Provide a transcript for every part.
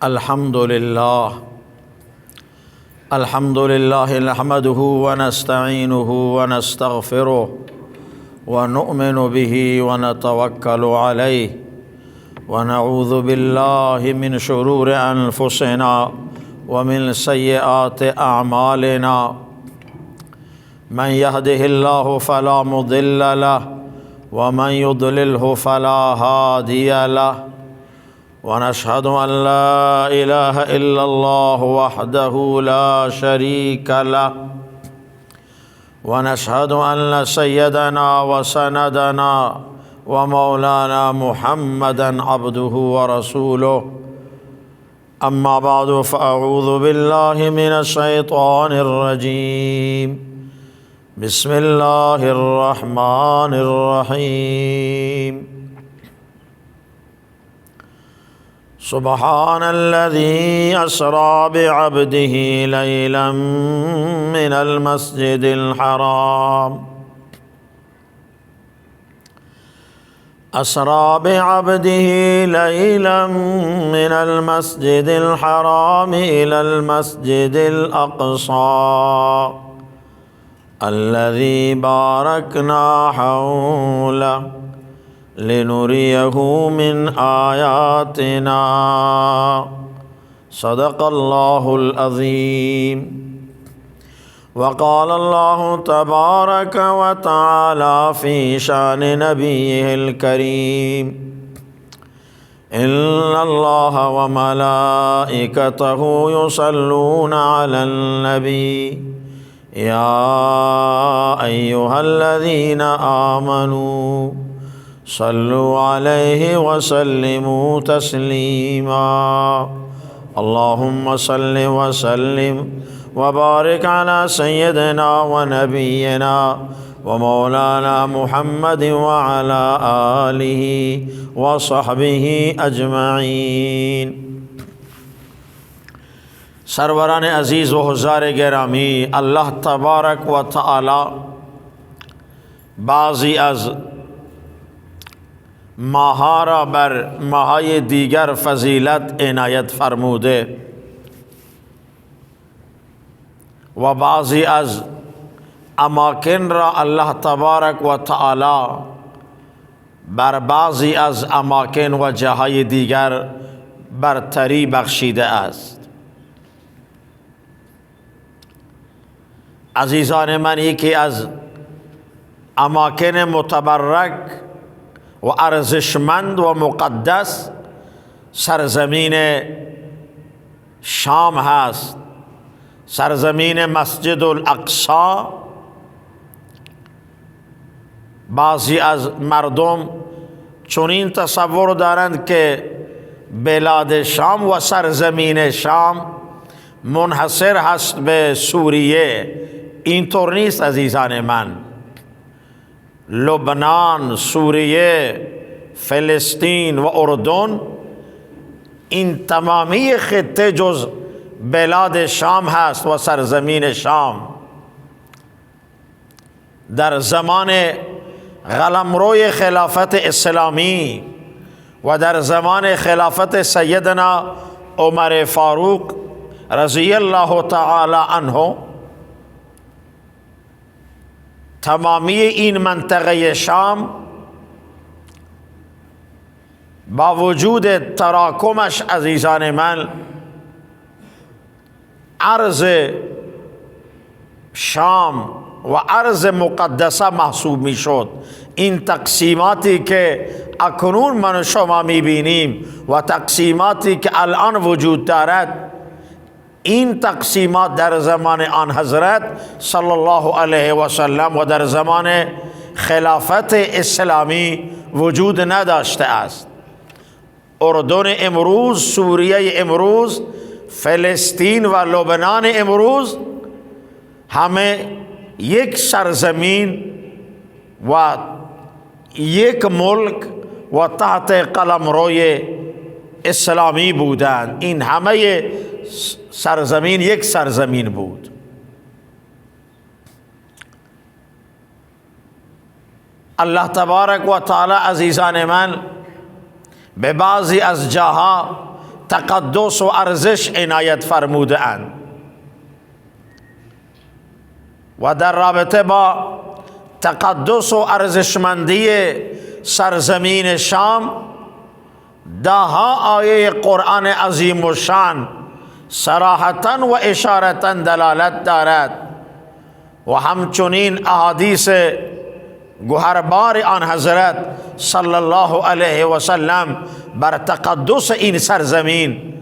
الحمد لله نحمده ونستعينه ونستغفره ونؤمن به ونتوكل عليه ونعوذ بالله من شرور أنفسنا ومن سيئات أعمالنا. من يهده الله فلا مضل له ومن يضلله فلا هادي له، ونشهد أن لا إله إلا الله وحده لا شريك له، ونشهد أن سيدنا وسندنا ومولانا محمدا عبده ورسوله. أما بعد، فأعوذ بالله من الشيطان الرجيم. بسم الله الرحمن الرحيم. سبحان الذي أسرى بعبده ليلا من المسجد الحرام أسرى بعبده ليلا من المسجد الحرام إلى المسجد الأقصى الذي باركنا حوله لنريه من آياتنا. صدق الله العظيم. وقال الله تبارك وتعالى في شأن نبيه الكريم: إن الله وملائكته يصلون على النبي يا أيها الذين آمنوا صلوا عليه وسلموا تسليما. اللهم صل وسلم وبارك على سيدنا ونبينا ومولانا محمد وعلى آله وصحبه أجمعين. سروران عزیز و حضار گرامی، الله تبارک و تعالی بعضی از ماها را بر ماهای دیگر فضیلت عنایت فرموده و بعضی از اماکن را الله تبارک و تعالی بر بعضی از اماکن و جاهای دیگر برتری بخشیده است. عزیزان من، یکی از اماکن متبرک و ارزشمند و مقدس سرزمین شام هست، سرزمین مسجد الاقصی. بعضی از مردم چنین تصور دارند که بلاد شام و سرزمین شام منحصر هست به سوریه. اینطور نیست عزیزان من. لبنان، سوریه، فلسطین و اردن، این تمامی خطه جز بلاد شام هست و سرزمین شام. در زمان قلمروی خلافت اسلامی و در زمان خلافت سیدنا عمر فاروق رضی الله تعالی عنه، تمامی این منطقه شام با وجود تراکمش عزیزان من ارض شام و ارض مقدسه محسوب می شد. این تقسیماتی که اکنون من و شما می بینیم و تقسیماتی که الان وجود دارد، این تقسیمات در زمان آن حضرت صلی الله علیه و سلم و در زمان خلافت اسلامی وجود نداشته است. اردن امروز، سوریه امروز، فلسطین و لبنان امروز همه یک سرزمین و یک ملک و تحت قلمروی اسلامی بودند. این همه سرزمین یک سرزمین بود. الله تبارک و تعالی عزیزان من به بعضی از جاها تقدس و ارزش عنایت فرموده اند. و در رابطه با تقدس و ارزشمندی سرزمین شام دهها آیه قرآن عظیم و شان صراحتاً و اشارتاً دلالت دارد و همچنین احادیث گوهربار آن حضرت صلی الله علیه و سلم بر تقدس این سرزمین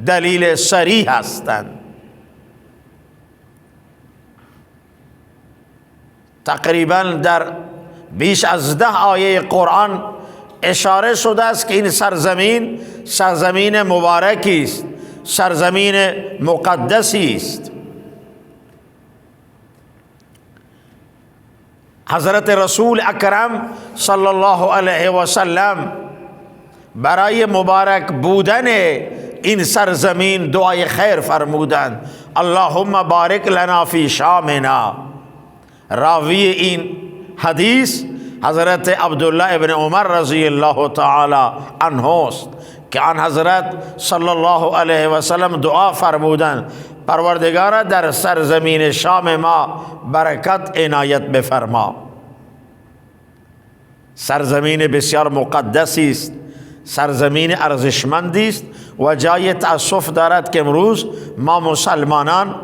دلیل صریح هستند. تقریباً در بیش از 10 آیه قرآن اشاره شده است که این سرزمین سرزمین مبارکی است، سرزمین مقدسی است. حضرت رسول اکرم صلی الله علیه و سلم برای مبارک بودن این سرزمین دعای خیر فرمودند. اللهم بارک لنا فی شامنا. راوی این حدیث حضرت عبدالله ابن عمر رضی الله تعالی عنه است که آن حضرت صلی الله علیه و سلم دعا فرمودند پروردگارا در سرزمین شام ما برکت عنایت بفرما. سرزمین بسیار مقدسی است، سرزمین ارزشمندی است و جای تأسف دارد که امروز ما مسلمانان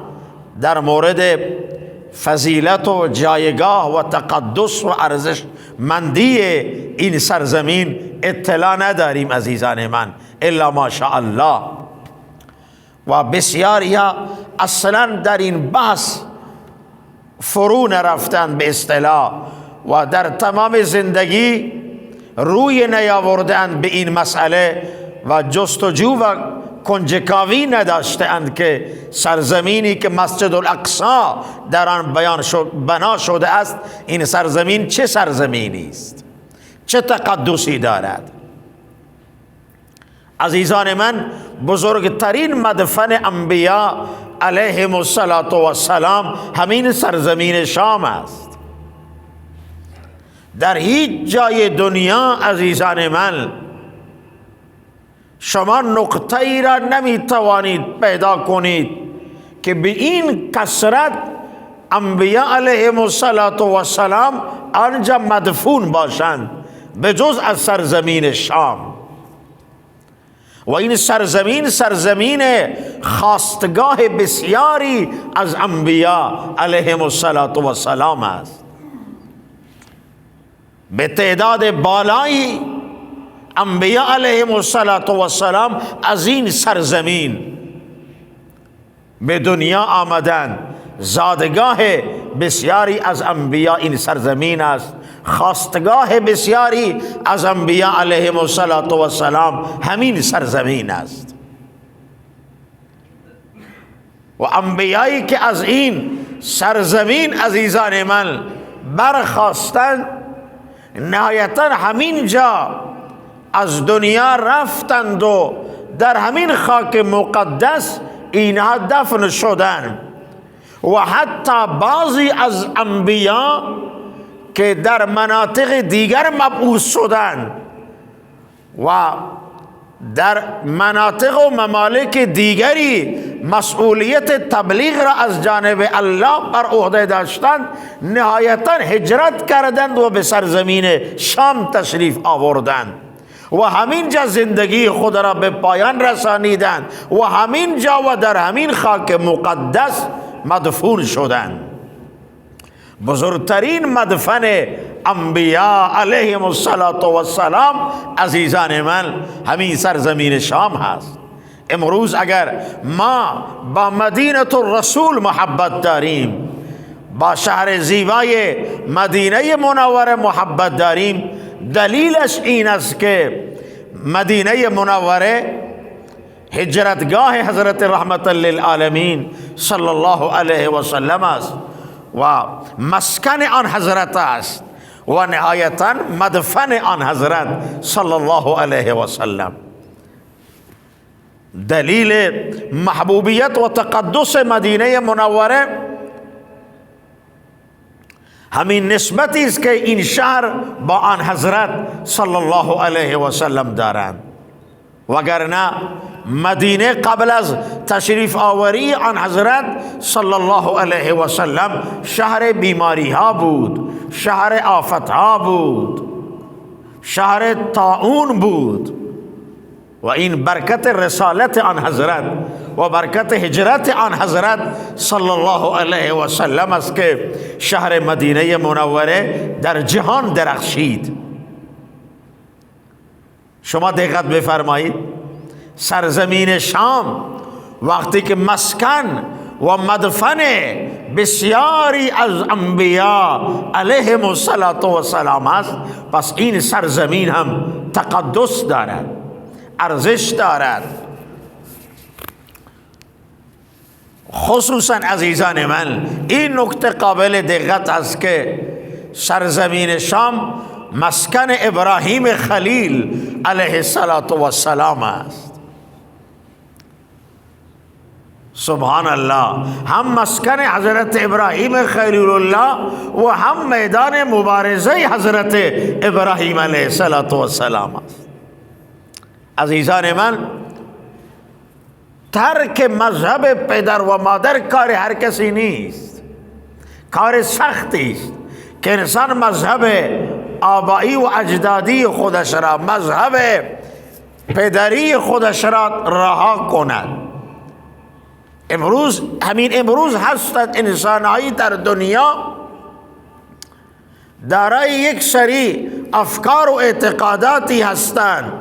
در مورد فضیلت و جایگاه و تقدس و ارزشمندی این سرزمین اطلاع نداریم عزیزان من، الا ماشاء الله. و بسیاری اصلا در این بحث فرو نرفتند به اصطلاح و در تمام زندگی روی نیاوردند به این مسئله و جستجو و کنجکاوی نداشتند که سرزمینی که مسجد الاقصی در آن بنا شده است، این سرزمین چه سرزمینی است، چه تقدسی دارد. عزیزان من، بزرگترین مدفن انبیا علیهم السلام همین سرزمین شام است. در هیچ جای دنیا عزیزان من شما نقطه ای را نمی توانید پیدا کنید که به این کثرت انبیاء علیهم السلام آنجا مدفون باشند به جز از سرزمین شام. و این سرزمین سرزمین خاستگاه بسیاری از انبیاء علیهم السلام است. به تعداد بالایی انبیاء علیهم السلام از این سرزمین به دنیا آمدند. زادگاه بسیاری از انبیاء این سرزمین است، خاستگاه بسیاری از انبیاء علیهم السلام همین سرزمین است. و انبیایی که از این سرزمین عزیزان من برخاستند نهایتا همین جا از دنیا رفتند و در همین خاک مقدس اینها دفن شدند. و حتی بعضی از انبیا که در مناطق دیگر مبعوث شدند و در مناطق و ممالک دیگری مسئولیت تبلیغ را از جانب الله بر عهده داشتند، نهایتا هجرت کردند و به سرزمین شام تشریف آوردند و همین جا زندگی خود را به پایان رسانیدند و همین جا و در همین خاک مقدس مدفون شدند. بزرگترین مدفن انبیاء علیهم السلام عزیزان من همین سرزمین شام هست. امروز اگر ما با مدینه الرسول محبت داریم، با شهر زیبای مدینه منوره محبت داریم، دلیلش این است که مدینه منوره هجرتگاه حضرت رحمت للعالمین صلی الله علیه و سلم است و مسکن آن حضرت است و نهایتا مدفن آن حضرت صلی الله علیه و سلم. دلیل محبوبیت و تقدس مدینه منوره همین نسبتی است که این شهر با آن حضرت صلی الله علیه و سلم دارند وگرنه مدینه قبل از تشریف آوری آن حضرت صلی الله علیه و سلم شهر بیماری ها بود، شهر آفت ها بود، شهر طاعون بود. و این برکت رسالت آن حضرت و برکت هجرت آن حضرت صلی الله علیه و سلم است که شهر مدینه منوره در جهان درخشید. شما دقت بفرمایید، سرزمین شام وقتی که مسکن و مدفن بسیاری از انبیا علیهم السلام است، پس این سرزمین هم تقدس دارد، ارزش دارد. خصوصا عزیزان من این نکته قابل دقت است که سرزمین شام مسکن ابراهیم خلیل علیه السلام است. سبحان الله، هم مسکن حضرت ابراهیم خلیل الله و هم میدان مبارزه حضرت ابراهیم علیه السلام است. عزیزان من، ترک مذهب پدر و مادر کار هر کسی نیست، کار سختی است که انسان مذهب آبایی و اجدادی خودش را، مذهب پدری خودش را رها کند. همین امروز هستند انسانهایی در دنیا دارای یک سری افکار و اعتقاداتی هستند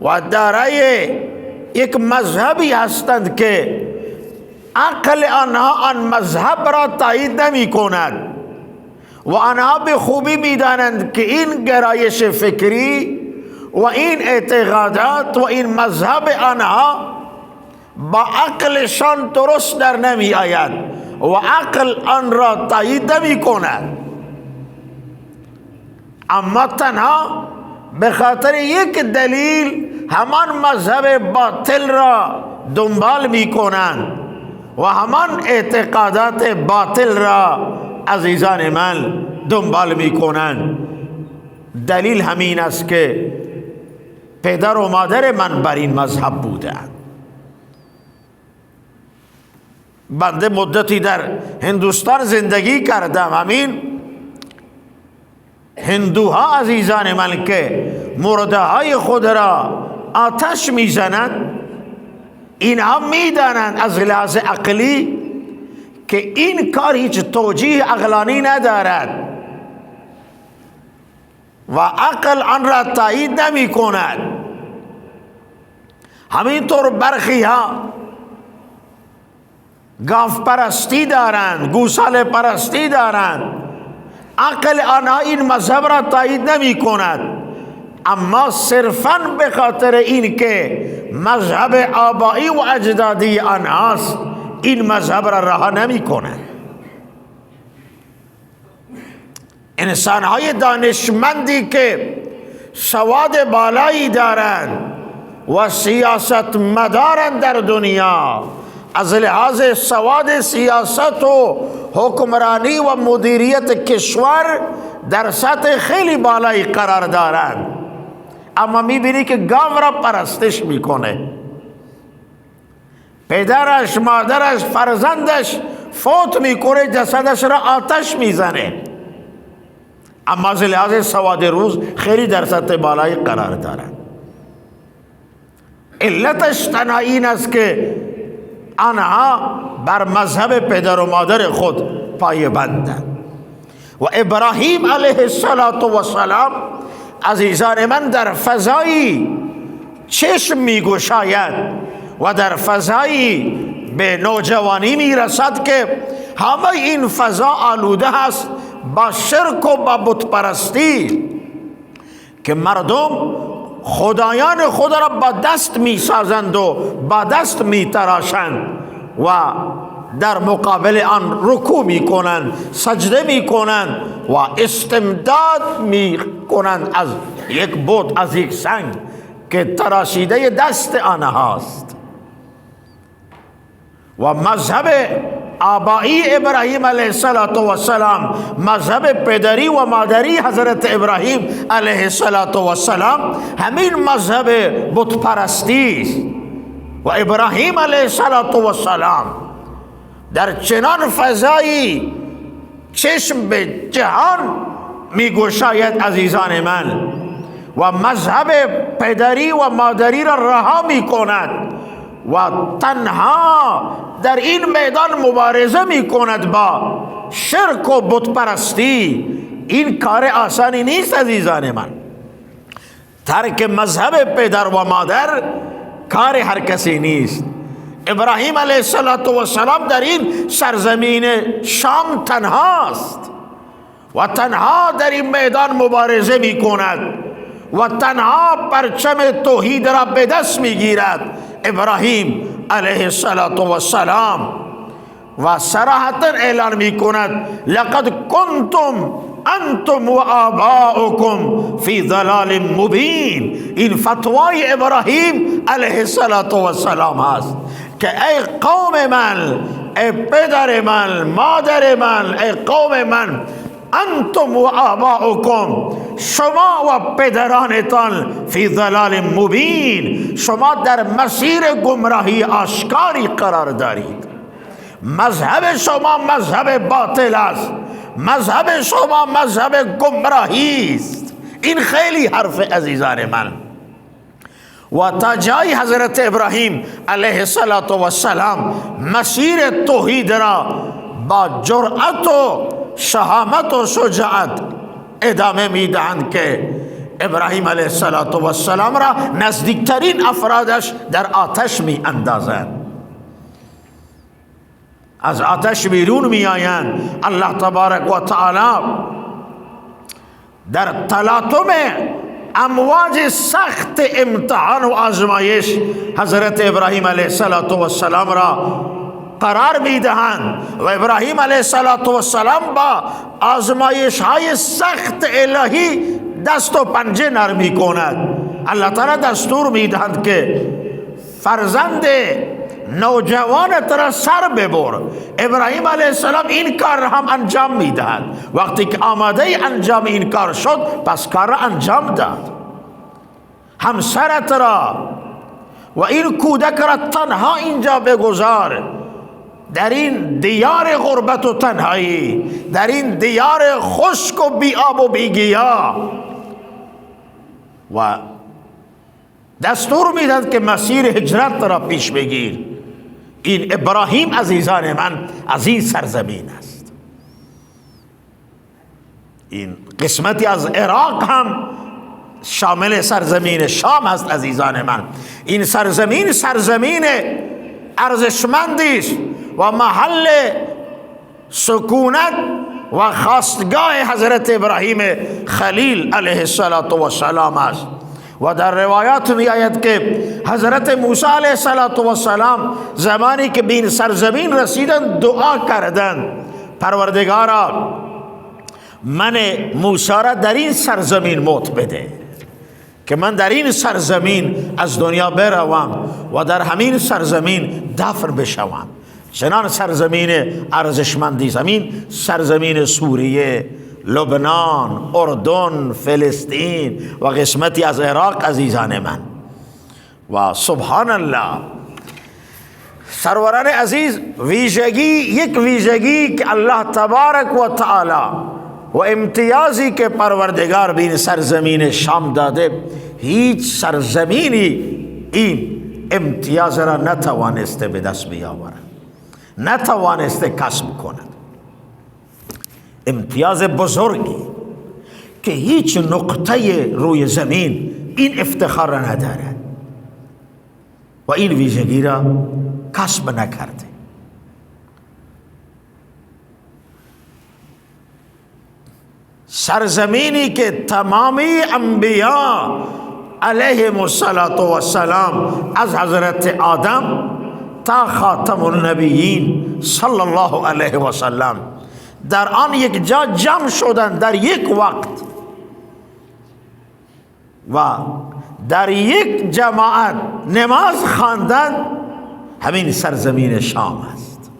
و دارای یک مذهبی هستند که عقل آنها آن مذهب را تایید نمی کند و آنها به خوبی می دانند که این گرایش فکری و این اعتقادات و این مذهب آنها با عقلشان درست در نمی آید و عقل آن را تایید نمی کند، اما تنها به خاطر یک دلیل همان مذهب باطل را دنبال می کنند و همان اعتقادات باطل را عزیزان من دنبال می کنند. دلیل همین است که پدر و مادر من بر این مذهب بودند. بنده مدتی در هندوستان زندگی کردم. همین هندوها عزیزان من که مرده های خود را آتش میزنند، اینها میدانند از لحاظ عقلی که این کار هیچ توجیه عقلانی ندارد و عقل آن را تایید نمی کند. همینطور برخی ها گاو پرستی دارند، گوساله پرستی دارند، عقل آنها این مذهب را تایید نمی کند، اما صرفاً به خاطر این که مذهب آبایی و اجدادی آنهاست این مذهب را رها نمی کند. انسانهای دانشمندی که سواد بالایی دارند و سیاست مدارند در دنیا، از لحاظ سواد سیاست و حکمرانی و مدیریت کشور در سطح خیلی بالایی قرار دارند، اما میبینی که گاو را پرستش میکنه، پدرش، مادرش، فرزندش فوت میکنه، جسدش را آتش میزنه، اما از لحاظ سواد روز خیلی در سطح بالایی قرار دارند. علتش تنها این است که آنها بر مذهب پدر و مادر خود پایبندند. و ابراهیم علیه السلام عزیزان من در فضایی چشم میگشاید و در فضایی به نوجوانی میرسد که همه این فضا آلوده است با شرک و با بت پرستی، که مردم خدایان خود را با دست می سازند و با دست می تراشند و در مقابل آن رکوع می کنند، سجده می کنند و استمداد می کنند از یک بت، از یک سنگ که تراشیده دست آنهاست. و مذهب آبایی ابراهیم علیه السلام، مذهب پدری و مادری حضرت ابراهیم علیه السلام همین مذهب بت پرستی است. و ابراهیم علیه السلام در چنان فضایی چشم به جهان میگشاید عزیزان من، و مذهب پدری و مادری را رها میکند و تنها در این میدان مبارزه میکند با شرک و بت پرستی. این کار آسانی نیست عزیزان من. ترک مذهب پدر و مادر کار هر کسی نیست. ابراهیم علیه السلام در این سرزمین شام تنهاست و تنها در این میدان مبارزه می کند و تنها پرچم توحید را به دست می گیرد ابراهیم علیه السلام، و صراحتا اعلان می کند لقد کنتم انتم و آباؤکم فی ضلال مبین. این فتوای ابراهیم علیه السلام هست که ای قوم من، ای پدر من، مادر من، ای قوم من، انتم و آباؤکم، شما و پدرانتان فی ضلال مبین، شما در مسیر گمراهی آشکاری قرار دارید. مذهب شما مذهب باطل است، مذهب شما مذهب گمراهی است. این خیلی حرف عزیزان من. و تا جای حضرت ابراهیم علیه السلام مسیر توحید را با جرأت و شهامت و شجاعت ادامه میدهند که ابراهیم علیه السلام را نزدیکترین افرادش در آتش می اندازند، از آتش بیرون می آیند. الله تبارک و تعالی در تلاطم امواج سخت امتحان و آزمایش حضرت ابراهیم علیه السلام را قرار می دهند و ابراهیم علیه السلام با آزمایش های سخت الهی دست و پنجه نرمی کند. الله تعالی دستور می دهند که فرزند نوجوانت را سر ببر. ابراهیم علیه السلام این کار را هم انجام می دهد. وقتی که آماده انجام این کار شد پس کار را انجام داد. همسرت را و این کودک را تنها اینجا بگذار، در این دیار غربت و تنهایی، در این دیار خشک و بی آب و بی گیاه، و دستور میداد که مسیر هجرت را پیش بگیر. این ابراهیم عزیزان من از این سرزمین است. این قسمتی از عراق هم شامل سرزمین شام است عزیزان من. این سرزمین سرزمین ارزشمندی است و محل سکونت و خاستگاه حضرت ابراهیم خلیل علیه السلام است. و در روایات می آید که حضرت موسی علیه السلام زمانی که به این سرزمین رسیدن دعا کردند پروردگارا من موسی را در این سرزمین موت بده که من در این سرزمین از دنیا بروم و در همین سرزمین دفن بشوم. چنان سرزمین ارزشمندی است همین سرزمین سوریه، لبنان، اردن، فلسطین و قسمتی از عراق عزیزان من. و سبحان الله سروران عزیز، یک ویژگی که الله تبارک و تعالی و امتیازی که پروردگار به این سرزمین شام داده، هیچ سرزمینی این امتیاز را نتوانسته به دست بیاورد، نتوانسته کسب کند. امتیاز بزرگی که هیچ نقطه روی زمین این افتخار را ندارد و این ویژگی را کسب نکرده. سرزمینی که تمامی انبیا علیهم السلام از حضرت آدم تا خاتم النبیین صلی الله علیه و سلم در آن یک جا جمع شدند در یک وقت و در یک جماعت نماز خواندند، همین سرزمین شام است.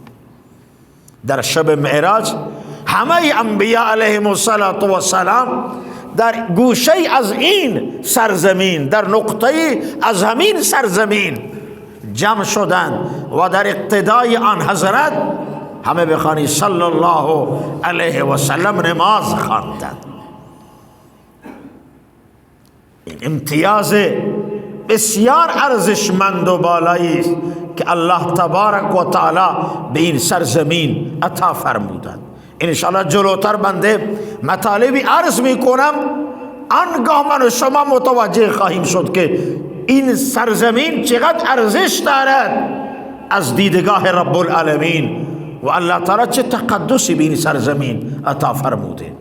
در شب معراج همه انبیاء علیهم السلام در گوشه از این سرزمین، در نقطه از همین سرزمین جمع شدند و در اقتدای آن حضرت همه بخوانی صلی الله علیه و سلم نماز خواندند. این امتیاز بسیار ارزشمند و بالایی است که الله تبارک و تعالی به این سرزمین عطا فرمودند. انشاءالله جلوتر بنده مطالبی عرض میکنم، آنگاه من و شما متوجه خواهیم شد که این سرزمین چقدر ارزش دارد از دیدگاه رب العالمین و الله تعالی چه تقدسی به این سرزمین عطا فرموده.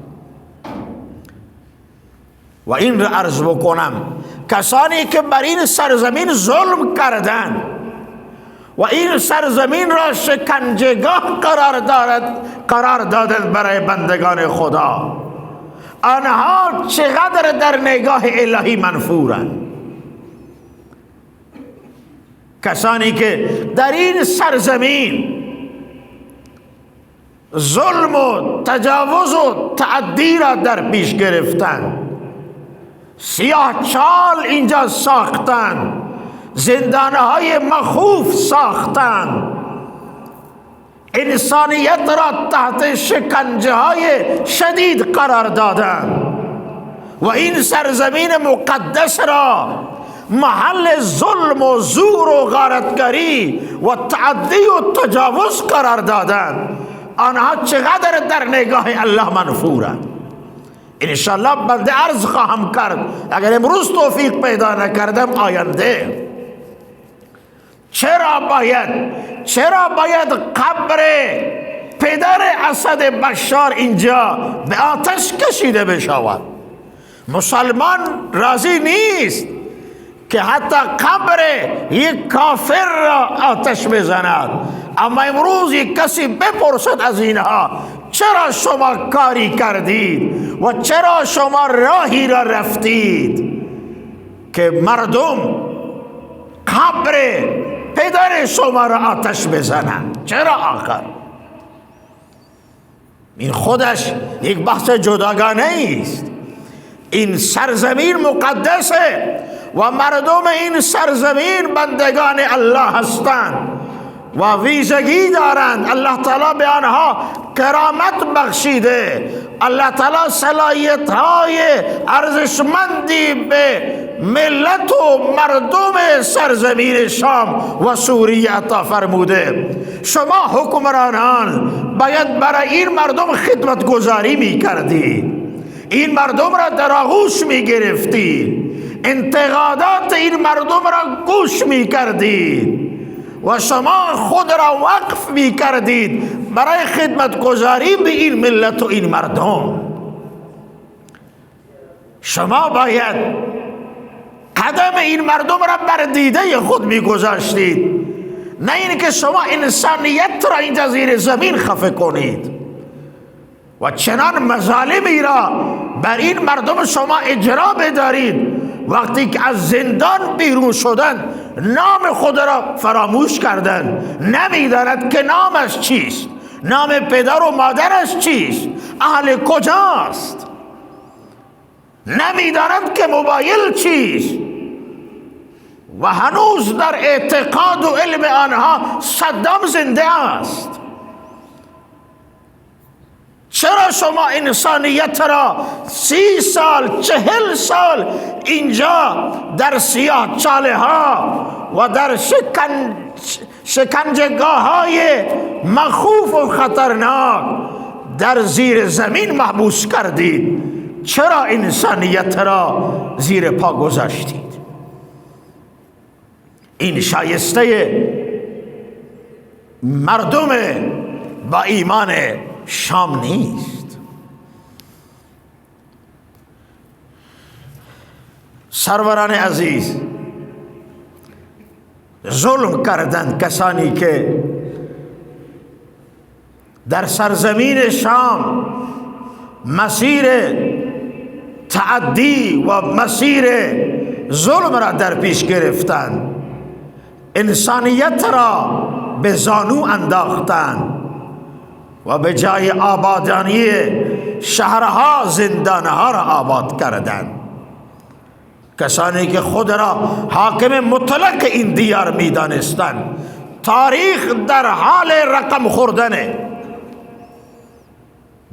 و این را عرض بکنم کسانی که بر این سرزمین ظلم کردند و این سرزمین را شکنجهگاه قرار دادند برای بندگان خدا، آنها چقدر در نگاه الهی منفورند. کسانی که در این سرزمین ظلم و تجاوز و تعدی را در پیش گرفتند، سیاه چال اینجا ساختند، زندانهای مخوف ساختند، انسانیت را تحت شکنجه های شدید قرار دادند و این سرزمین مقدس را محل ظلم و زور و غارتگری و تعدی و تجاوز قرار دادند. آنها چقدر در نگاه الله منفورند. انشاءالله بنده عرض خواهم کرد، اگر امروز توفیق پیدا نکردم آینده. چرا باید قبر پدر اسد بشار اینجا به آتش کشیده بشود؟ مسلمان راضی نیست که حتی قبر یک کافر را آتش بزند. اما امروز یک کسی بپرسد از اینها چرا شما کاری کردید و چرا شما راهی را رفتید که مردم قبر پدر شما را آتش بزنند؟ چرا آخر؟ این خودش یک بحث جداگانه است. این سرزمین مقدسه و مردم این سرزمین بندگان الله هستند و ویژگی دارند. الله تعالی به آنها کرامت بخشیده. الله تعالی صلاحیت های ارزشمندی به ملت و مردم سرزمین شام و سوریه عطا فرموده. شما حکمرانان باید برای این مردم خدمت گذاری می کردید، این مردم را در آغوش می گرفتید، انتقادات این مردم را گوش می کردید و شما خود را وقف می کردید برای خدمت گذاری به این ملت و این مردم. شما باید قدم این مردم را بر دیده خود می گذاشتید، نه اینکه شما انسانیت را این جزیره زمین خفه کنید و چنان مظالمی را بر این مردم شما اجرا بدارید. وقتی که از زندان بیرون شدن نام خود را فراموش کردن، نمیداند که نامش چیست، نام پدر و مادرش چیست، اهل کجاست، نمیداند که موبایل چیست و هنوز در اعتقاد و علم آنها صدام زنده است. چرا شما انسانیت را 30 سال 40 سال اینجا در سیاه چاله ها و در شکنجهگاه های مخوف و خطرناک در زیر زمین محبوس کردید؟ چرا انسانیت را زیر پا گذاشتید؟ این شایسته مردم با ایمان شام نیست. سروران عزیز، ظلم کردند کسانی که در سرزمین شام مسیر تعدی و مسیر ظلم را در پیش گرفتند، انسانیت را به زانو انداختند و به جای آبادانی شهرها زندانها را آباد کردند. کسانی که خود را حاکم مطلق این دیار می دانستند. تاریخ در حال رقم خوردنه،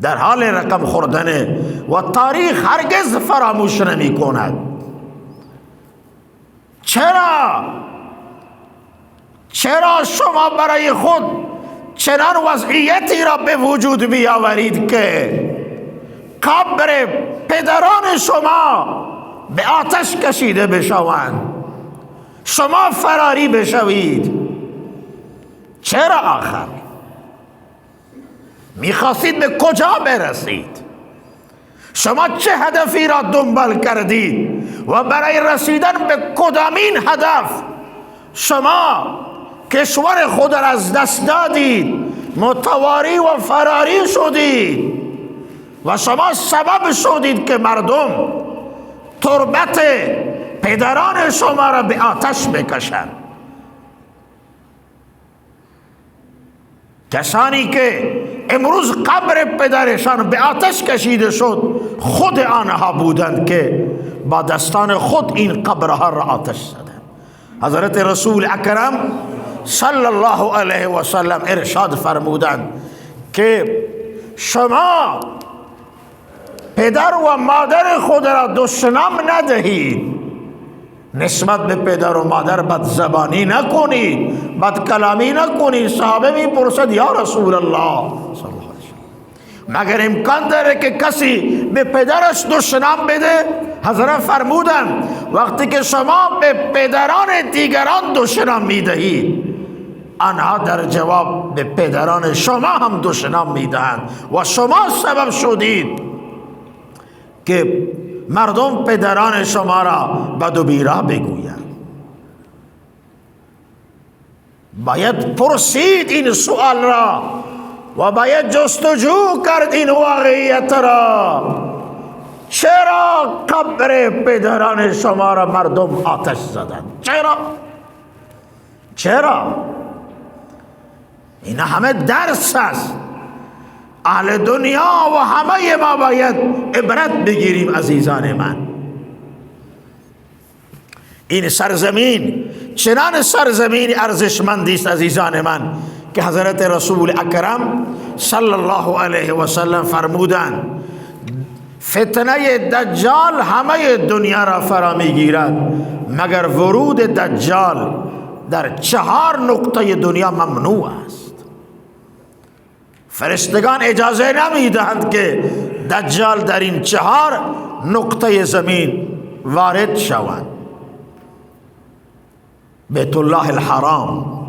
در حال رقم خوردنه و تاریخ هرگز فراموش نمی کند. چرا شما برای خود چنان وضعیتی را به وجود بیاورید که قبر پدران شما به آتش کشیده بشوند، شما فراری بشوید؟ چرا آخر میخواستید به کجا برسید؟ شما چه هدفی را دنبال کردید و برای رسیدن به کدامین هدف شما کشور خود را از دست دادید، متواری و فراری شدید و شما سبب شدید که مردم تربت پدران شما را به آتش بکشند. کسانی که امروز قبر پدرشان به آتش کشیده شد خود آنها بودند که با دستان خود این قبرها را آتش زدند. حضرت رسول اکرم صلی الله علیه و سلم ارشاد فرمودند که شما پدر و مادر خود را دشنام ندهید، نسبت به پدر و مادر بدزبانی نکنید، بدکلامی نکنید. صحابه می پرسد یا رسول الله صلی الله علیه و مگر امکان داره که کسی به پدرش دشنام بده؟ حضرت فرمودند وقتی که شما به پدران دیگران دشنام می دهید، آنها در جواب به پدران شما هم دشنام می دهند و شما سبب شدید که مردم پدران شما را بد و بیراه بگویند. باید پرسید این سوال را و باید جستجو کرد این واقعیت را. چرا قبر پدران شما را مردم آتش زدند؟ چرا؟ این همه درس است. اهل دنیا و همه ما باید عبرت بگیریم. عزیزان من، این سرزمین چنان سرزمین ارزشمندی است عزیزان من که حضرت رسول اکرم صلی الله علیه و سلم فرمودند فتنه دجال همه دنیا را فرا میگیرد مگر ورود دجال در 4 نقطه دنیا ممنوع است. فرشتگان اجازه نمیدهند که دجال در این 4 نقطه زمین وارد شوند. بیت الله الحرام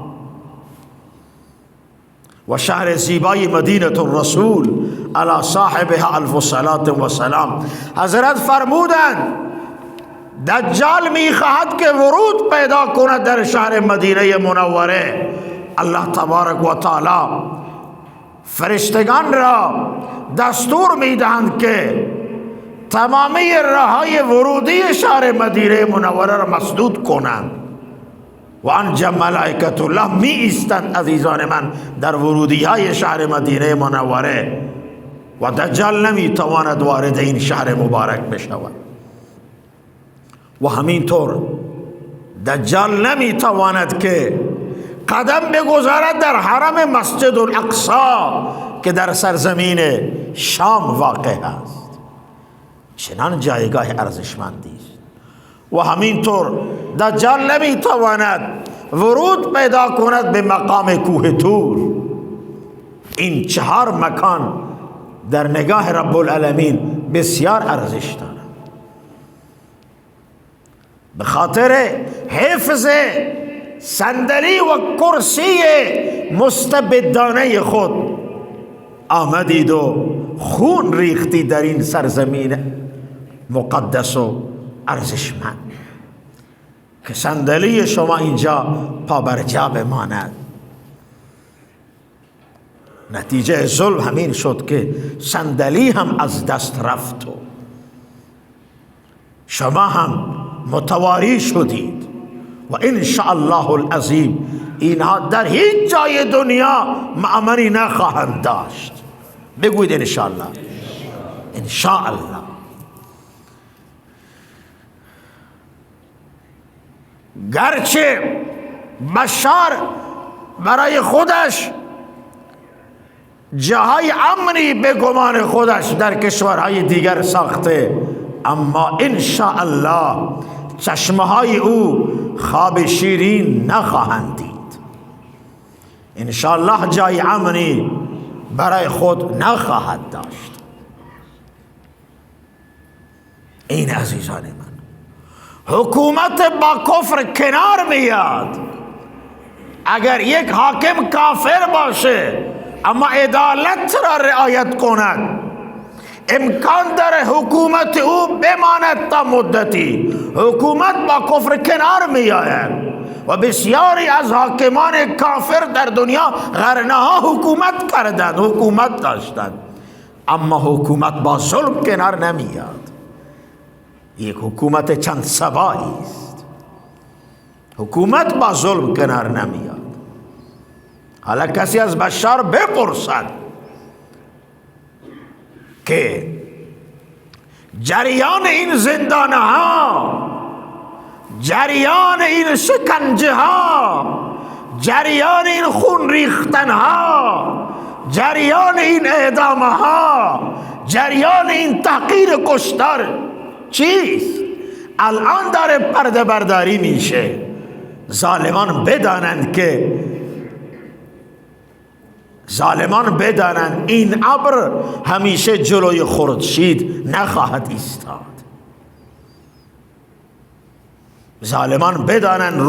و شهر زیبای مدینه الرسول علی صاحبها الف صلات و سلام. حضرت فرمودند دجال میخواهد که ورود پیدا کند در شهر مدینه منوره. الله تبارک و تعالی فرشتگان را دستور میدهند که تمامی راههای ورودی شهر مدینه منوره را مسدود کنند و آنجا ملائکت الله می ایستند عزیزان من در ورودی های شهر مدینه منوره و دجال نمی تواند وارد این شهر مبارک بشود و همینطور دجال نمی تواند که قدم بگذارد در حرم مسجد الاقصی که در سرزمین شام واقع است. چنان جایگاه ارزشمندی است. و همینطور دجال نمیتواند ورود پیدا کند به مقام کوه طور. این 4 مکان در نگاه رب العالمین بسیار ارزش دارد. به خاطر حفظ صندلی و کرسی مستبدانه خود آمدید و خون ریختی در این سرزمین مقدس و ارزشمند که صندلی شما اینجا پابرجا بماند. نتیجه ظلم همین شد که صندلی هم از دست رفت و شما هم متواری شدید و ان شاء الله العظیم اینها در هیچ جای دنیا امنی نخواهند داشت. بگوید انشاءالله. انشاءالله. گرچه بشار برای خودش جاهای امنی به گمان خودش در کشورهای دیگر ساخته، اما انشاءالله چشمهای او خواب شیرین نخواهند دید. انشاءالله جای امنی برای خود نخواهد داشت. این عزیزان من، حکومت با کفر کنار میاد. اگر یک حاکم کافر باشه اما عدالت را رعایت کند، امکان داره حکومت او بماند تا مدتی. حکومت با کفر کنار میآید و بسیاری از حاکمان کافر در دنیا قرنه ها حکومت کردند، حکومت داشتند، اما حکومت با ظلم کنار نمیاد. یک حکومت چند سبایی است، حکومت با ظلم کنار نمیاد. حالا کسی از بشار بپرسد که جریان این زندان ها، جریان این شکنجه ها، جریان این خون ریختن ها، جریان این اعدام ها، جریان این تحقیر کشتار چیست؟ الان داره پرده برداری میشه. ظالمان بدانند این ابر همیشه جلوی خورشید نخواهد ایستاد. ظالمان بدانند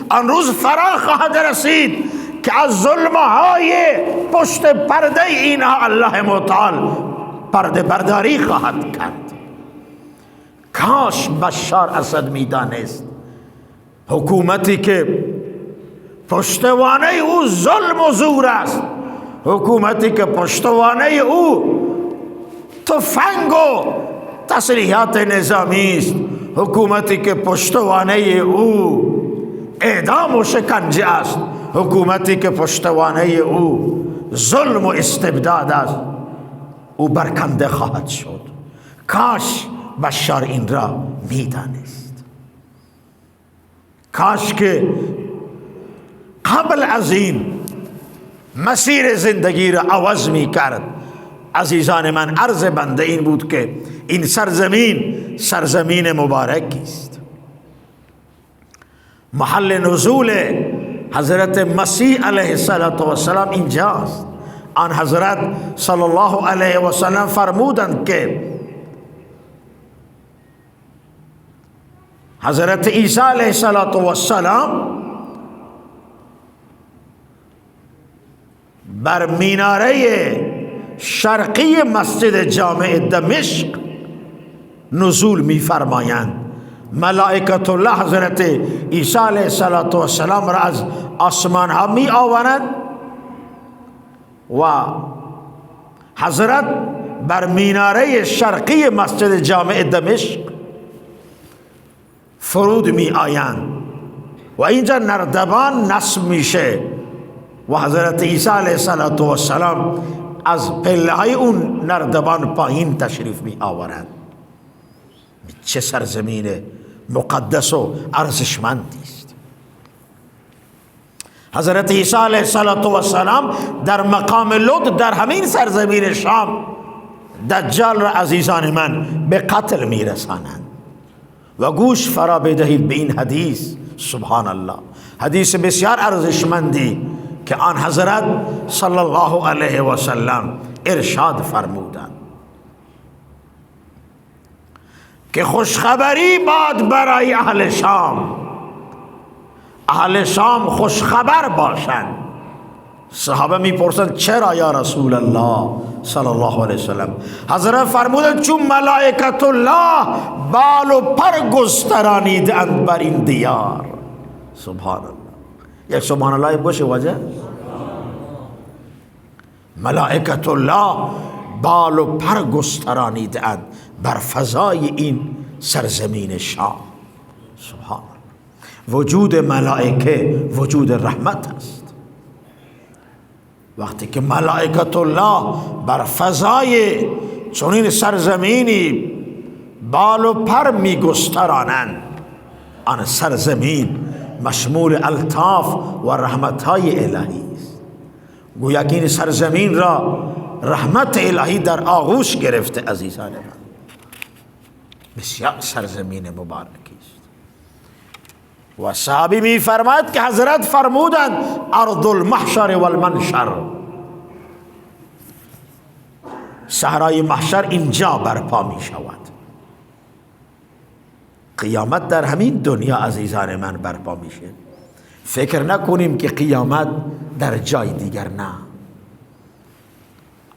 آن روز فرا خواهد رسید که از ظلمهای پشت پرده اینها الله متعال پرده برداری خواهد کرد. کاش بشار اسد میدانست حکومتی که پشتوانه او ظلم و زور است، حکومتی که پشتوانه او تفنگ و تسلیحات نظامی است، حکومتی که پشتوانه او اعدام و شکنجه است، حکومتی که پشتوانه او ظلم و استبداد است، او برکنده خواهد شد. کاش بشار این را میدانست. کاش که قبل از این مسیر زندگی را عوض می کرد. عزیزان من، عرض بنده این بود که این سرزمین مبارکی است، محل نزول حضرت مسیح علیه السلام اینجاست. آن حضرت صلی الله علیه و سلم فرمودند که حضرت عیسی علیه السلام بر میناره شرقی مسجد جامع دمشق نزول می فرمایند. ملائکت الله حضرت عیسی علیه السلام را از آسمان ها می آورند و حضرت بر میناره شرقی مسجد جامع دمشق فرود می آیند و اینجا نردبان نصب میشه و حضرت عیسی علیه السلام از پله های اون نردبان پایین تشریف می آورند. چه سرزمین مقدس و ارزشمندی است. حضرت عیسی علیه السلام در مقام لد در همین سرزمین شام دجال را عزیزان من به قتل می رسانند. و گوش فرا بدهید به این حدیث، سبحان الله، حدیث بسیار ارزشمندی که آن حضرت صلی الله علیه و سلم ارشاد فرمودند که خوشخبری باد برای اهل شام، اهل شام خوشخبر باشند. صحابه میپرسند چرا یا رسول الله صلی الله علیه وسلم؟ حضرت فرمودند چون ملائکت الله بال و پر گسترانیدند بر این دیار. سبحان الله. یک سبحان الله باشه وجه. ملائکت الله بال و پر گسترانیدند بر فضای این سرزمین شام. سبحان الله. وجود ملائکه وجود رحمت است. وقتی که ملائکت الله بر فضای چنین سرزمینی بال و پر می گسترانند، آن سرزمین مشمول الطاف و رحمتهای الهی است. گویا که این سرزمین را رحمت الهی در آغوش گرفته. عزیزان من، بسیار سرزمین مبارکی است. و صحابی می فرماید که حضرت فرمودند ارض المحشر والمنشر، صحرای محشر اینجا برپا می شود. قیامت در همین دنیا عزیزان من برپا میشه. فکر نکنیم که قیامت در جای دیگر، نه.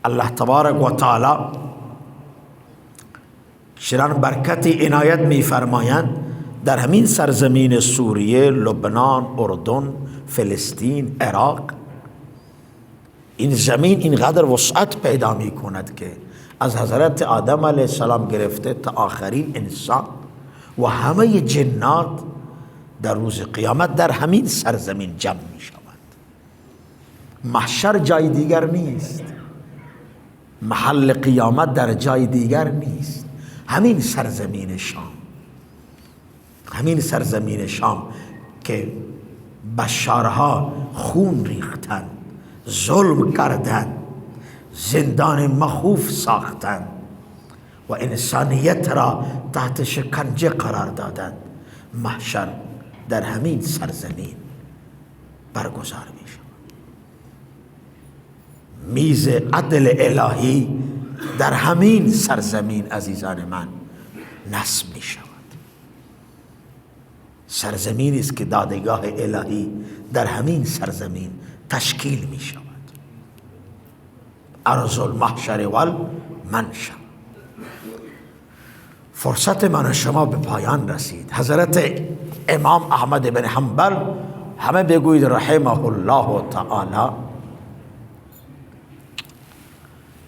الله تبارک و تعالی شران برکت عنایت می فرمایند در همین سرزمین سوریه، لبنان، اردن، فلسطین، عراق، این زمین اینقدر وسعت پیدا می کند که از حضرت آدم علیه السلام گرفته تا آخرین انسان و همه جنات در روز قیامت در همین سرزمین جمع می شود. محشر جای دیگر نیست، محل قیامت در جای دیگر نیست، همین سرزمین شام، همین سرزمین شام که بشارها خون ریختند، ظلم کردند، زندان مخوف ساختند و انسانیت را تحت شکنجه قرار دادند. محشر در همین سرزمین برگزار می شود. میز عدل الهی در همین سرزمین عزیزان من نصب می شود. سرزمینی است که دادگاه الهی در همین سرزمین تشکیل می شود. ارض المحشر والمنشر. فرصت من و شما به پایان رسید. حضرت امام احمد بن حنبل، همه بگوید رحمه الله تعالی،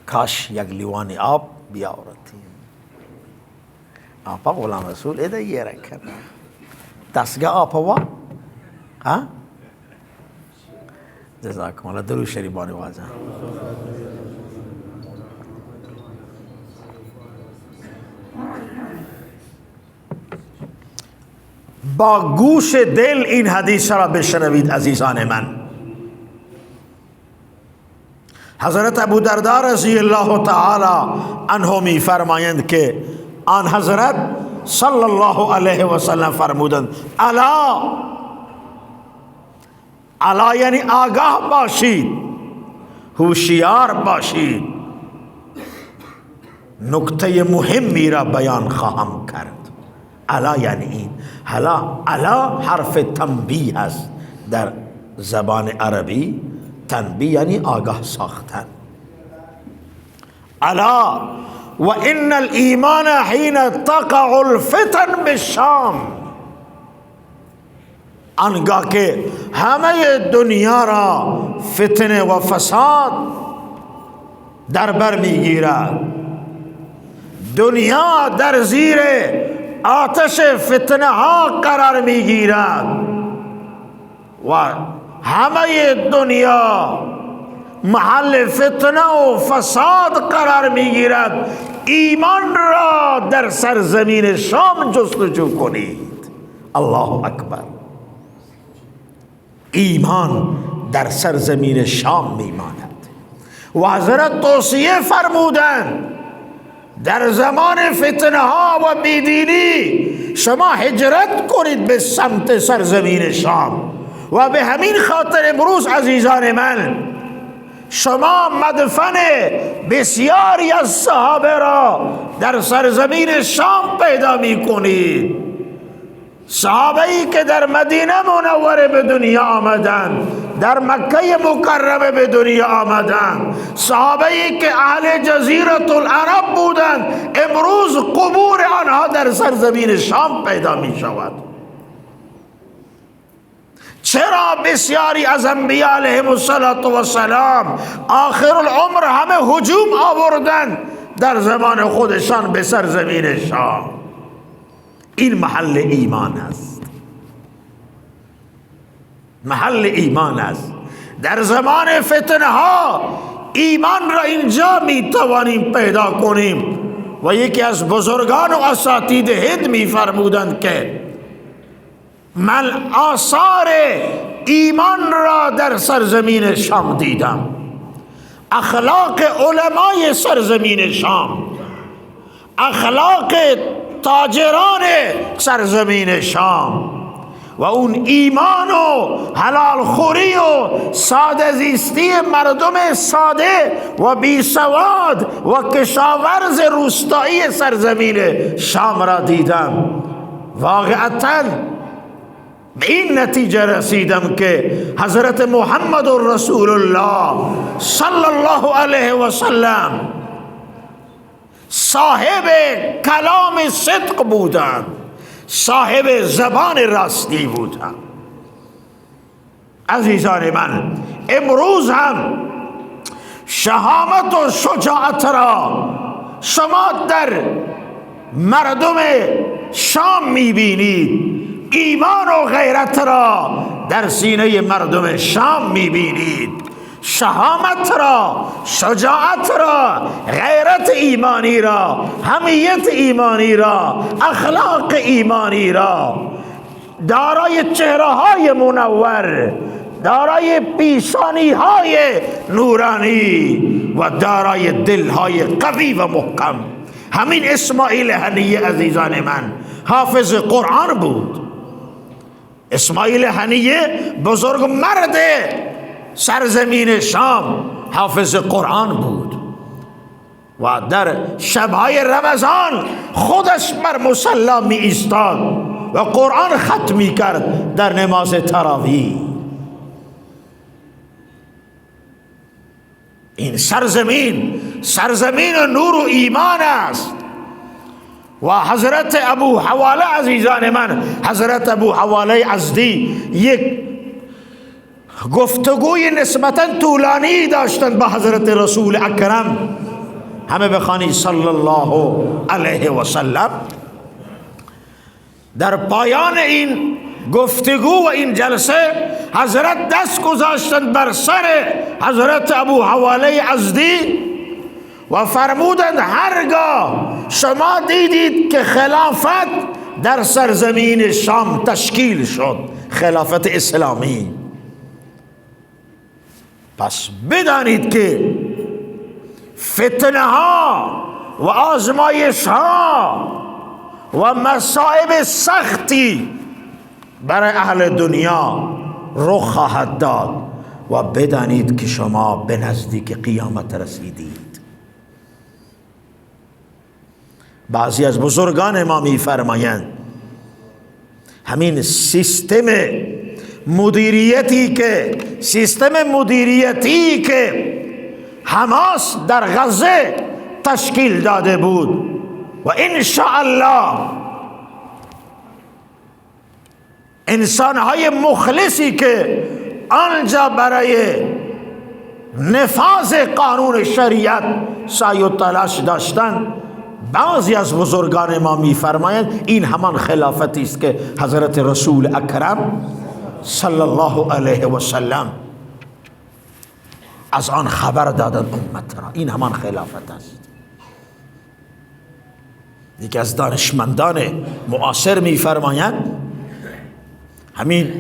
کاش یک لیوان آب بیاورتیم. آپا غلام رسول ایده یه رکن دستگاه آپا وا ها جزاکم الله. درود شریفانی واجه. با گوش دل این حدیث را بشنوید عزیزان من. حضرت ابو درداء رضی الله تعالی عنه می فرمایند که آن حضرت صلی الله علیه و سلم فرمودند الا، الا یعنی آگاه باشید، هوشیار باشید، نکته مهمی را بیان خواهم کرد. الا یعنی این. الا حرف تنبیه است در زبان عربی. تنبیه یعنی آگاه ساختن. الا و ان الایمان حین تقع الفتن بالشام، آنگاه که همه دنیا را فتنه و فساد در بر میگیرد، دنیا در زیر آتش فتنه ها قرار میگیرد و همه دنیا محل فتنه و فساد قرار میگیرد، ایمان را در سرزمین شام جستجو کنید. الله اکبر. ایمان در سرزمین شام میماند. و حضرت توصیه فرمودند در زمان فتنه ها و بیدینی شما هجرت کنید به سمت سرزمین شام. و به همین خاطر امروز عزیزان من شما مدفن بسیاری از صحابه را در سرزمین شام پیدا می کنید. صحابه ای که در مدینه منوره به دنیا آمدند، در مکه مکرمه به دنیا آمدند، صحابه ای که اهل جزیره العرب بودند، امروز قبور آنها در سرزمین شام پیدا می شود. چرا بسیاری از انبیاء علیهم السلام آخر العمر همه هجوم آوردند در زمان خودشان به سرزمین شام؟ این محل ایمان است. محل ایمان است. در زمان فتنه ها ایمان را اینجا می توانیم پیدا کنیم. و یکی از بزرگان و اساتید هند می فرمودند که من آثار ایمان را در سرزمین شام دیدم، اخلاق علمای سرزمین شام، اخلاق تاجران سرزمین شام و اون ایمان و حلال خوری و ساده زیستی مردم ساده و بی سواد و کشاورز روستایی سرزمین شام را دیدم. واقعتاً به این نتیجه رسیدم که حضرت محمد رسول الله صلی الله علیه و سلم صاحب کلام صدق بودند، صاحب زبان راستی بودند. عزیزان من، امروز هم شهامت و شجاعت را شما در مردم شام میبینید، ایمان و غیرت را در سینه مردم شام میبینید، شهامت را، شجاعت را، غیرت ایمانی را، حمیت ایمانی را، اخلاق ایمانی را، دارای چهره‌های منور، دارای پیشانی‌های نورانی و دارای دل‌های قوی و محکم. همین اسماعیل حنیه عزیزان من حافظ قرآن بود. اسماعیل حنیه بزرگ مرد سرزمین شام حافظ قرآن بود و در شبهای رمضان خودش بر مصلی می ایستاد و قرآن ختم می کرد در نماز تراویح. این سرزمین نور و ایمان است. و حضرت ابو حواله عزیزان من، حضرت ابو حواله ازدی یک گفتگوی نسبتا طولانی داشتند با حضرت رسول اکرم، همه بخوانی صلی الله علیه و سلم. در پایان این گفتگو و این جلسه حضرت دست گذاشتند بر سر حضرت ابو حواله ازدی و فرمودند هرگاه شما دیدید که خلافت در سرزمین شام تشکیل شد، خلافت اسلامی، پس بدانید که فتنه ها و آزمایش ها و مصائب سختی برای اهل دنیا رخ خواهد داد و بدانید که شما به نزدیک قیامت رسیدید. بعضی از بزرگان ما می فرمایند همین سیستم مدیریتی که حماس در غزه تشکیل داده بود و انشاءالله انسانهای مخلصی که آنجا برای نفاذ قانون شریعت سعی و تلاش داشتند، بعضی از بزرگان ما می‌فرمایند این همان خلافتی است که حضرت رسول اکرم صلی الله علیه و سلم از آن خبر دادند امت را. این همان خلافت است. یکی از دانشمندان معاصر می‌فرمایند همین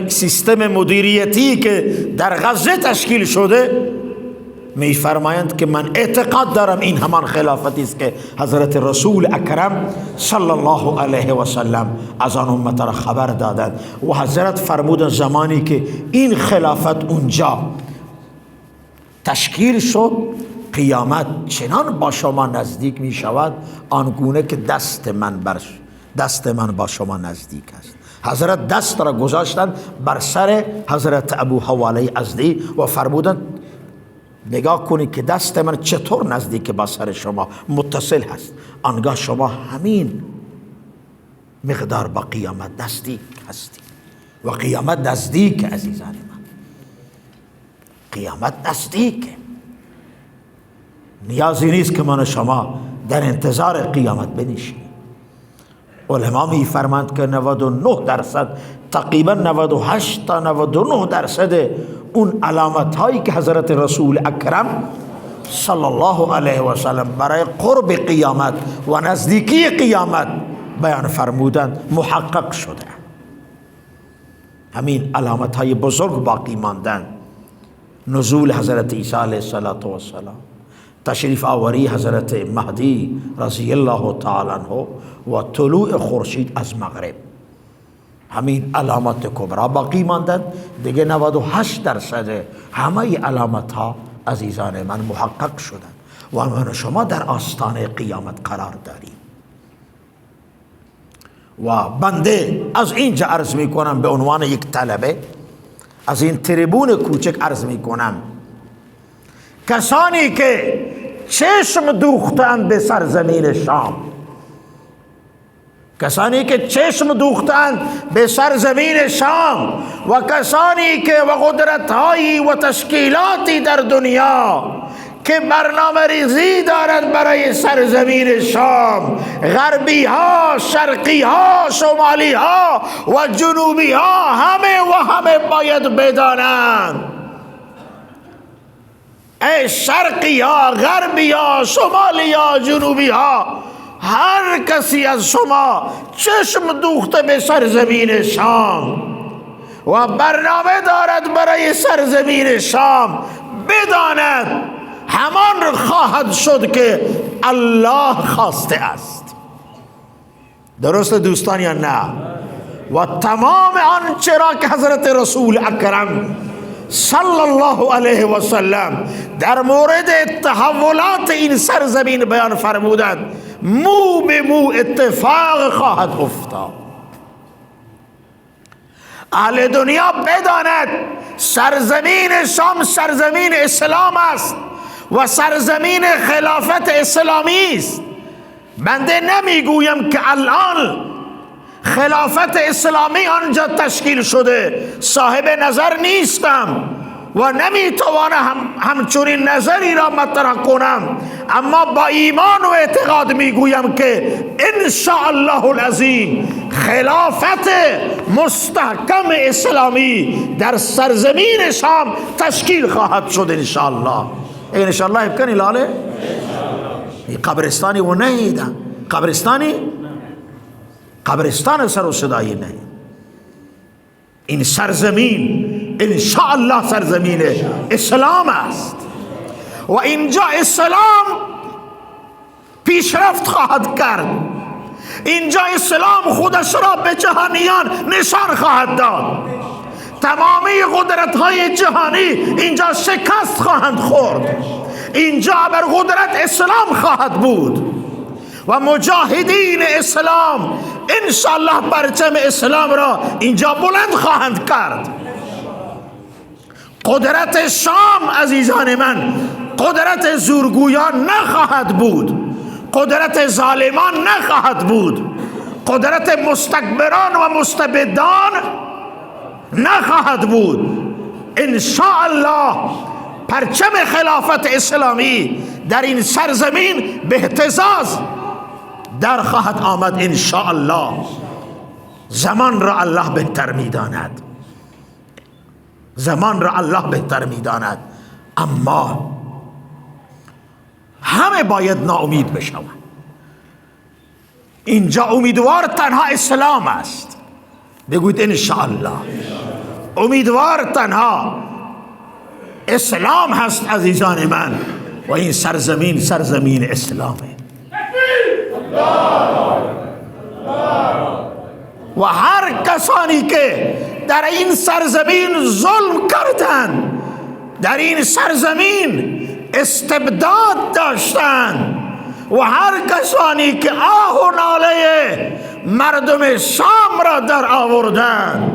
سیستم مدیریتی که در غزه تشکیل شده، می‌فرمایند که من اعتقاد دارم این همان خلافتی است که حضرت رسول اکرم صلی الله علیه و سلم از آن امت را خبر دادند. و حضرت فرمودند زمانی که این خلافت اونجا تشکیل شد، قیامت چنان با شما نزدیک می شود آنگونه که دست من با شما نزدیک است. حضرت دست را گذاشتند بر سر حضرت ابو حواله ازدی و فرمودند نگاه کنید که دست من چطور نزدیک با سر شما متصل هست. آنگاه شما همین مقدار با قیامت نزدیک هستی و قیامت نزدیک. عزیزان من، قیامت نزدیک. نیازی نیست که من و شما در انتظار قیامت بنشینیم. علما می فرماند که 99% تقریبا 98 تا 99% اون علامت هایی که حضرت رسول اکرم صلی الله علیه و سلم برای قرب قیامت و نزدیکی قیامت بیان فرمودند محقق شده. همین علامت های بزرگ باقی ماندن: نزول حضرت عیسی علیه السلام، تشریف آوری حضرت مهدی رضی الله تعالی عنه و طلوع خورشید از مغرب. همین علامت کبرا باقی ماندن دیگه. 98% همه علامت ها عزیزان من محقق شدن و من شما در آستانه قیامت قرار داریم. و بنده از اینجا عرض می کنم به عنوان یک طلبه، از این تریبون کوچک عرض می کنم، کسانی که چشم دوختند به سرزمین شام، کسانی که چشم دوختند به سرزمین شام و کسانی که و قدرت‌هایی و تشکیلاتی در دنیا که برنامه ریزی دارد برای سرزمین شام، غربی ها، شرقی ها، شمالی ها و جنوبی ها، همه باید بدانند ای شرقی ها، غربی ها، شمالی ها، جنوبی ها، هر کسی از شما چشم دوخته به سرزمین شام و برنامه دارد برای سرزمین شام، بداند همان خواهد شد که الله خواسته است. درست دوستان یا نه؟ و تمام آنچه را که حضرت رسول اکرم صلی الله علیه و سلم در مورد تحولات این سرزمین بیان فرمودند، مو به مو اتفاق خواهد افتاد. اهل دنیا بداند سرزمین شام سرزمین اسلام است و سرزمین خلافت اسلامی است. بنده نمیگویم که الان خلافت اسلامی آنجا تشکیل شده، صاحب نظر نیستم و نمیتوانم همچنین نظری را مطرح کنم، اما با ایمان و اعتقاد میگویم که انشاءالله العظیم خلافت مستحکم اسلامی در سرزمین شام تشکیل خواهد شد انشاءالله. انشاءالله بکنی لاله قبرستانی و نیدن، قبرستان سر و صدایی نه. این سرزمین انشاءالله سرزمین اسلام است و اینجا اسلام پیشرفت خواهد کرد. اینجا اسلام خودش را به جهانیان نشان خواهد داد. تمامی قدرت‌های جهانی اینجا شکست خواهند خورد. اینجا بر قدرت اسلام خواهد بود و مجاهدین اسلام انشاءالله پرچم اسلام را اینجا بلند خواهند کرد. قدرت شام عزیزان من قدرت زورگویان نخواهد بود، قدرت ظالمان نخواهد بود، قدرت مستکبران و مستبدان نخواهد بود. انشاءالله پرچم خلافت اسلامی در این سرزمین به اهتزاز در خواهد آمد انشاءالله. زمان را الله بهتر می‌داند، زمان را الله بهتر می‌داند، اما همه باید ناامید بشوند. اینجا امیدوار تنها اسلام است. بگوید انشاءالله. امیدوار تنها اسلام هست عزیزان من و این سرزمین سرزمین اسلامه. و هر کسانی که در این سرزمین ظلم کردند، در این سرزمین استبداد داشتند و هر کسانی که آه و ناله مردم شام را در آوردند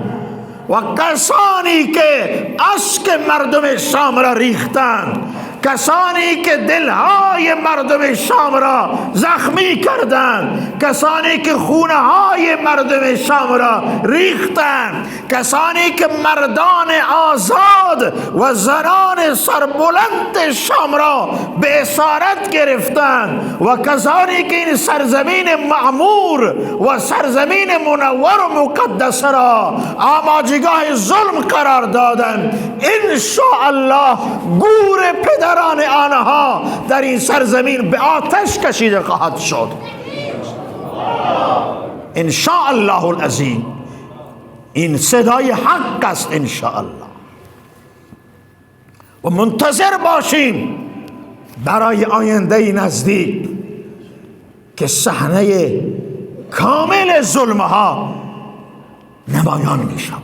و کسانی که اشک مردم شام را ریختند، کسانی که دلهای مردم شام را زخمی کردند، کسانی که خونه های مردم شام را ریختند، کسانی که مردان آزاد مرد و زنان سربلند شام را به اسارت گرفتند و کسانی که این سرزمین معمور و سرزمین منور و مقدس را آماجگاه ظلم قرار دادند، ان شاء الله گور پدران آنها در این سرزمین به آتش کشیده خواهد شد ان شاء الله العظیم. این صدای حق است ان شاء الله و منتظر باشیم برای آینده نزدیک که صحنه کامل ظلمها نمایان می شود.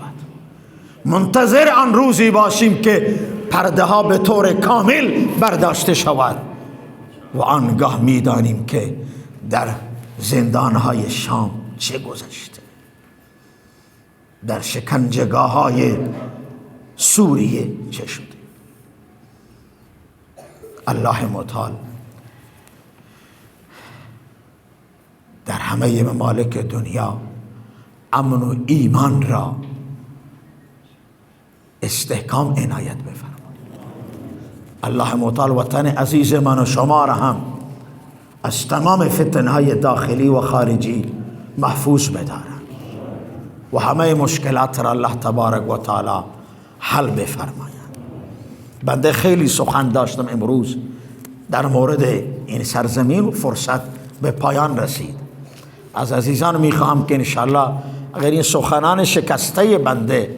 منتظر آن روزی باشیم که پرده ها به طور کامل برداشته شود و آنگاه می دانیم که در زندان های شام چه گذشته، در شکنجهگاه های سوریه چه شده. الله متعال در همه ممالک دنیا امن و ایمان را استحکام عنایت بفرماید. الله متعال وطن عزیز من و شما را هم از تمام فتنهای داخلی و خارجی محفوظ بدارد و همه مشکلات را الله تبارک و تعالی حل بفرماید. بنده خیلی سخن داشتم امروز در مورد این سرزمین و فرصت به پایان رسید. از عزیزان میخواهم که انشاءالله اگر این سخنان شکسته بنده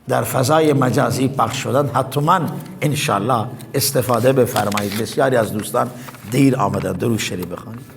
در فضای مجازی پخش شدن حتما انشاءالله استفاده بفرمایید. بسیاری از دوستان دیر آمدن. درود شریف بخوانید.